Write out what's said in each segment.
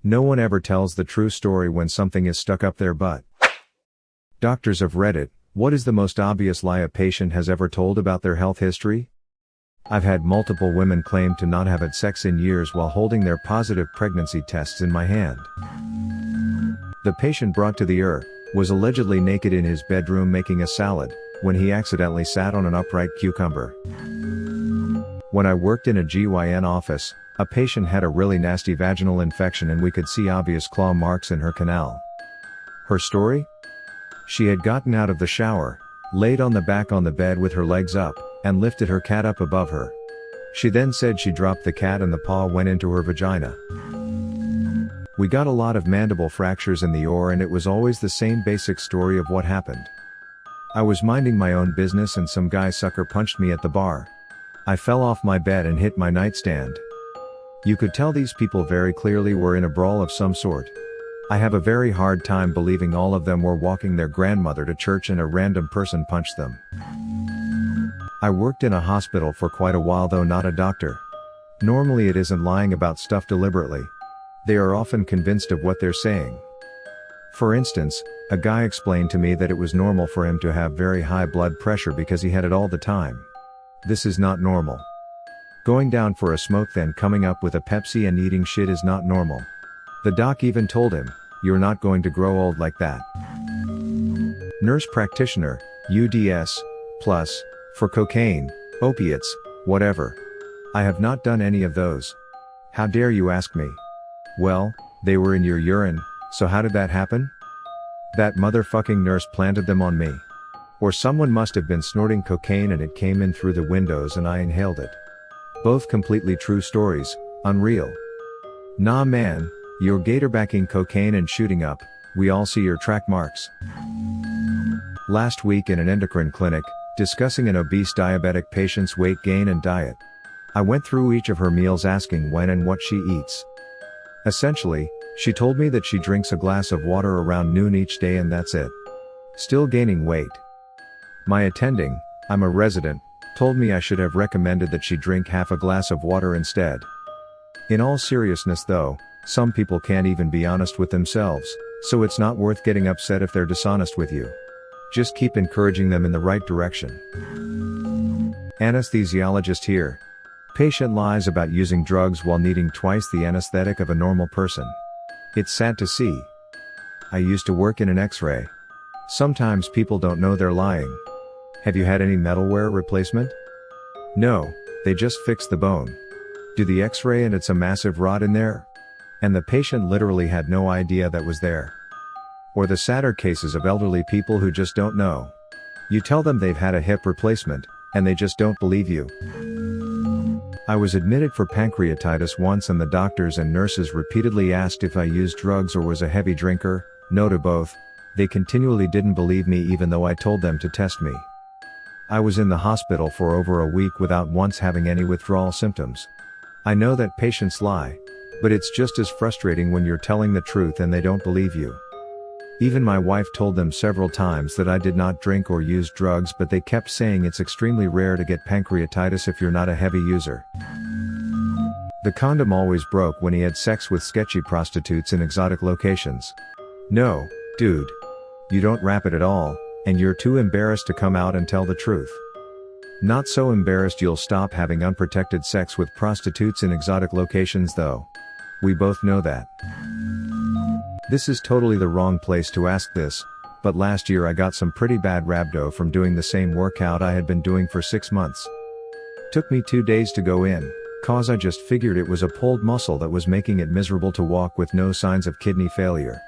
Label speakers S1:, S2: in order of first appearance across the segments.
S1: No one ever tells the true story when something is stuck up their butt. Doctors of Reddit, what is the most obvious lie a patient has ever told about their health history? I've had multiple women claim to not have had sex in years while holding their positive pregnancy tests in my hand. The patient brought to the ER was allegedly naked in his bedroom making a salad, when he accidentally sat on an upright cucumber. When I worked in a GYN office, a patient had a really nasty vaginal infection and we could see obvious claw marks in her canal. Her story? She had gotten out of the shower, laid on the back on the bed with her legs up, and lifted her cat up above her. She then said she dropped the cat and the paw went into her vagina. We got a lot of mandible fractures in the OR and it was always the same basic story of what happened. I was minding my own business and some guy sucker punched me at the bar. I fell off my bed and hit my nightstand. You could tell these people very clearly were in a brawl of some sort. I have a very hard time believing all of them were walking their grandmother to church and a random person punched them. I worked in a hospital for quite a while though not a doctor. Normally it isn't lying about stuff deliberately. They are often convinced of what they're saying. For instance, a guy explained to me that it was normal for him to have very high blood pressure because he had it all the time. This is not normal. Going down for a smoke then coming up with a Pepsi and eating shit is not normal. The doc even told him, "You're not going to grow old like that." Nurse practitioner, UDS, plus, for cocaine, opiates, whatever. I have not done any of those. How dare you ask me? Well, they were in your urine, so how did that happen? That motherfucking nurse planted them on me. Or someone must have been snorting cocaine and it came in through the windows and I inhaled it. Both completely true stories, unreal. Nah man, you're gatorbacking cocaine and shooting up, we all see your track marks. Last week in an endocrine clinic, discussing an obese diabetic patient's weight gain and diet. I went through each of her meals asking when and what she eats. Essentially, she told me that she drinks a glass of water around noon each day and that's it. Still gaining weight. My attending, I'm a resident, told me I should have recommended that she drink half a glass of water instead. In all seriousness though, some people can't even be honest with themselves, so it's not worth getting upset if they're dishonest with you. Just keep encouraging them in the right direction. Anesthesiologist here. Patient lies about using drugs while needing twice the anesthetic of a normal person. It's sad to see. I used to work in an X-ray. Sometimes people don't know they're lying. Have you had any metalware replacement? No, they just fixed the bone. Do the X-ray and it's a massive rod in there? And the patient literally had no idea that was there. Or the sadder cases of elderly people who just don't know. You tell them they've had a hip replacement, and they just don't believe you. I was admitted for pancreatitis once and the doctors and nurses repeatedly asked if I used drugs or was a heavy drinker, no to both. They continually didn't believe me even though I told them to test me. I was in the hospital for over a week without once having any withdrawal symptoms. I know that patients lie, but it's just as frustrating when you're telling the truth and they don't believe you. Even my wife told them several times that I did not drink or use drugs, but they kept saying it's extremely rare to get pancreatitis if you're not a heavy user. The condom always broke when he had sex with sketchy prostitutes in exotic locations. No, dude. You don't wrap it at all, and you're too embarrassed to come out and tell the truth. Not so embarrassed you'll stop having unprotected sex with prostitutes in exotic locations though. We both know that. This is totally the wrong place to ask this, but last year I got some pretty bad rhabdo from doing the same workout I had been doing for 6 months. Took me 2 days to go in, cause I just figured it was a pulled muscle that was making it miserable to walk with no signs of kidney failure.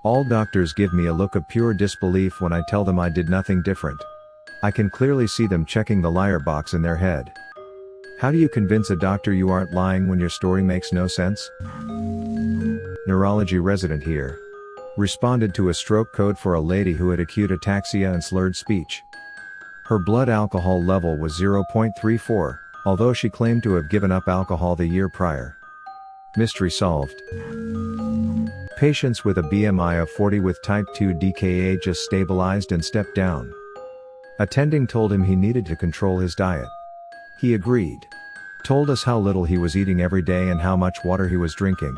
S1: All doctors give me a look of pure disbelief when I tell them I did nothing different. I can clearly see them checking the liar box in their head. How do you convince a doctor you aren't lying when your story makes no sense? Neurology resident here. Responded to a stroke code for a lady who had acute ataxia and slurred speech. Her blood alcohol level was 0.34, although she claimed to have given up alcohol the year prior. Mystery solved. Patients with a BMI of 40 with type 2 DKA just stabilized and stepped down. Attending told him he needed to control his diet. He agreed. Told us how little he was eating every day and how much water he was drinking.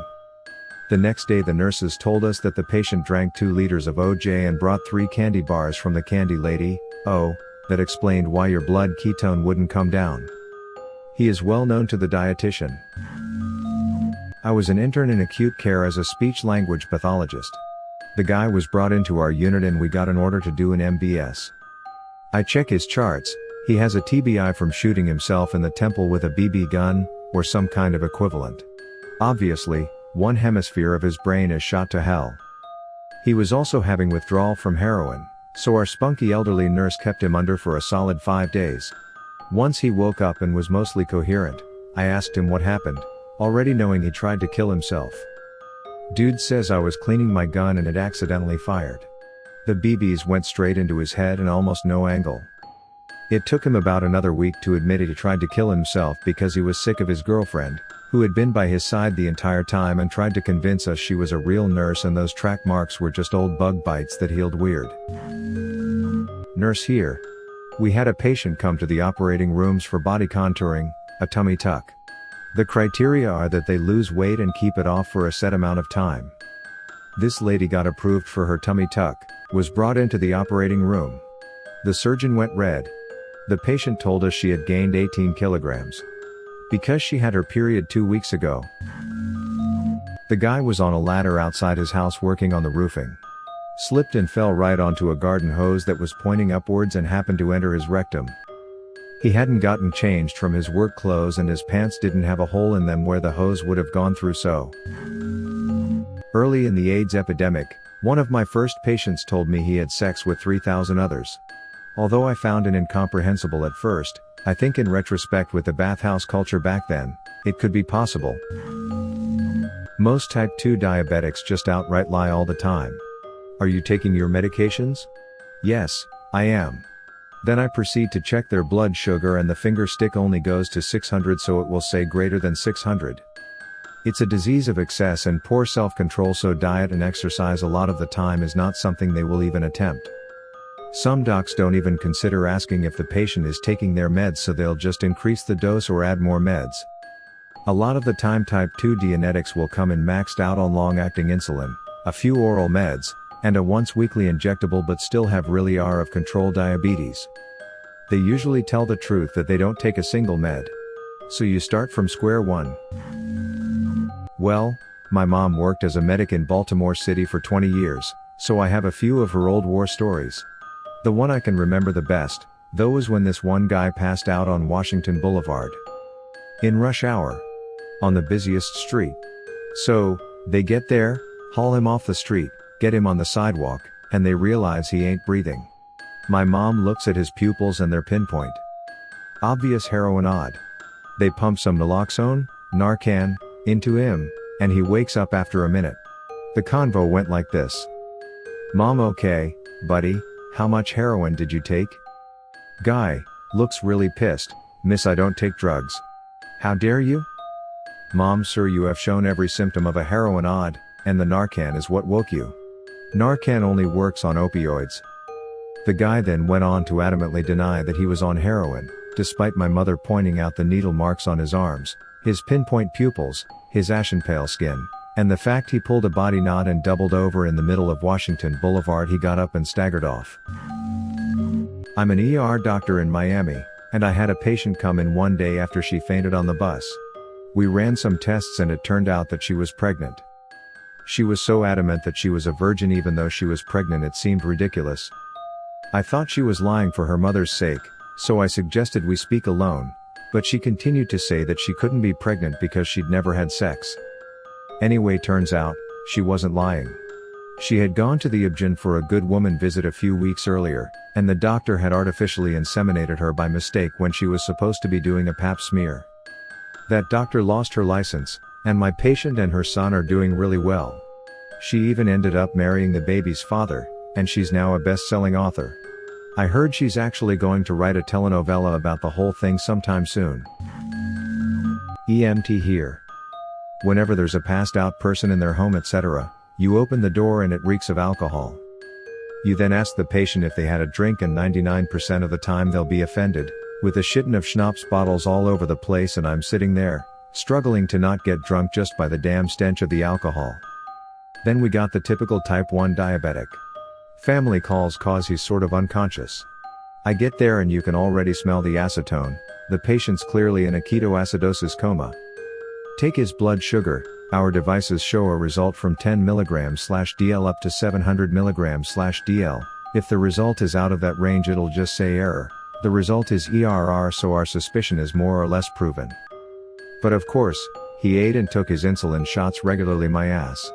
S1: The next day the nurses told us that the patient drank 2 liters of OJ and brought 3 candy bars from the candy lady. Oh, that explained why your blood ketone wouldn't come down. He is well known to the dietitian. I was an intern in acute care as a speech-language pathologist. The guy was brought into our unit and we got an order to do an MBS. I check his charts. He has a TBI from shooting himself in the temple with a BB gun, or some kind of equivalent. Obviously, one hemisphere of his brain is shot to hell. He was also having withdrawal from heroin, so our spunky elderly nurse kept him under for a solid 5 days. Once he woke up and was mostly coherent, I asked him what happened, already knowing he tried to kill himself. Dude says I was cleaning my gun and it accidentally fired. The BBs went straight into his head and almost no angle. It took him about another week to admit he tried to kill himself because he was sick of his girlfriend, who had been by his side the entire time and tried to convince us she was a real nurse and those track marks were just old bug bites that healed weird. Nurse here. We had a patient come to the operating rooms for body contouring, a tummy tuck. The criteria are that they lose weight and keep it off for a set amount of time. This lady got approved for her tummy tuck, was brought into the operating room. The surgeon went red. The patient told us she had gained 18 kilograms. Because she had her period 2 weeks ago. The guy was on a ladder outside his house working on the roofing. Slipped and fell right onto a garden hose that was pointing upwards and happened to enter his rectum. He hadn't gotten changed from his work clothes and his pants didn't have a hole in them where the hose would have gone through so. Early in the AIDS epidemic, one of my first patients told me he had sex with 3,000 others. Although I found it incomprehensible at first, I think in retrospect with the bathhouse culture back then, it could be possible. Most type 2 diabetics just outright lie all the time. Are you taking your medications? Yes, I am. Then I proceed to check their blood sugar and the finger stick only goes to 600 so it will say greater than 600. It's a disease of excess and poor self-control so diet and exercise a lot of the time is not something they will even attempt. Some docs don't even consider asking if the patient is taking their meds so they'll just increase the dose or add more meds. A lot of the time type 2 dianetics will come in maxed out on long-acting insulin, a few oral meds, and a once-weekly injectable but still have really out of control diabetes. They usually tell the truth that they don't take a single med. So you start from square one. Well, my mom worked as a medic in Baltimore City for 20 years, so I have a few of her old war stories. The one I can remember the best, though, was when this one guy passed out on Washington Boulevard. In rush hour. On the busiest street. So, they get there, haul him off the street, get him on the sidewalk, and they realize he ain't breathing. My mom looks at his pupils and they're pinpoint. Obvious heroin odd. They pump some naloxone, Narcan, into him, and he wakes up after a minute. The convo went like this. Mom: okay, buddy, how much heroin did you take? Guy: looks really pissed, miss, I don't take drugs. How dare you? Mom: sir, you have shown every symptom of a heroin odd, and the Narcan is what woke you. Narcan only works on opioids. The guy then went on to adamantly deny that he was on heroin, despite my mother pointing out the needle marks on his arms, his pinpoint pupils, his ashen pale skin, and the fact he pulled a body knot and doubled over in the middle of Washington Boulevard. He got up and staggered off. I'm an ER doctor in Miami, and I had a patient come in one day after she fainted on the bus. We ran some tests and it turned out that she was pregnant. She was so adamant that she was a virgin even though she was pregnant it seemed ridiculous. I thought she was lying for her mother's sake, so I suggested we speak alone, but she continued to say that she couldn't be pregnant because she'd never had sex. Anyway, turns out, she wasn't lying. She had gone to the OB-GYN for a good woman visit a few weeks earlier, and the doctor had artificially inseminated her by mistake when she was supposed to be doing a pap smear. That doctor lost her license, and my patient and her son are doing really well. She even ended up marrying the baby's father, and she's now a best-selling author. I heard she's actually going to write a telenovela about the whole thing sometime soon. EMT here. Whenever there's a passed out person in their home etc., you open the door and it reeks of alcohol. You then ask the patient if they had a drink and 99% of the time they'll be offended, with a shitton of schnapps bottles all over the place, and I'm sitting there, struggling to not get drunk just by the damn stench of the alcohol. Then we got the typical type 1 diabetic. Family calls cause he's sort of unconscious. I get there and you can already smell the acetone, the patient's clearly in a ketoacidosis coma. Take his blood sugar, our devices show a result from 10 mg/dl up to 700 mg/dl, if the result is out of that range it'll just say error, the result is ERR, so our suspicion is more or less proven. But of course, he ate and took his insulin shots regularly my ass.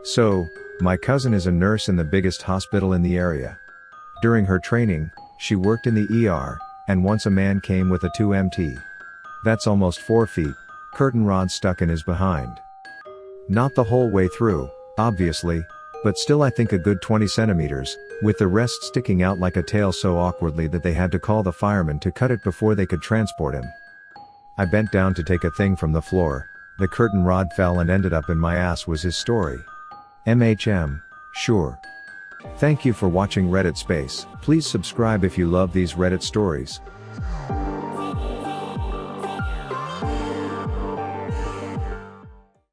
S1: So, my cousin is a nurse in the biggest hospital in the area. During her training, she worked in the ER, and once a man came with a 2MT. That's almost 4 feet, curtain rod stuck in his behind. Not the whole way through, obviously, but still I think a good 20 centimeters, with the rest sticking out like a tail so awkwardly that they had to call the fireman to cut it before they could transport him. I bent down to take a thing from the floor, the curtain rod fell and ended up in my ass was his story. MHM, sure. Thank you for watching Reddit Space. Please subscribe if you love these Reddit stories.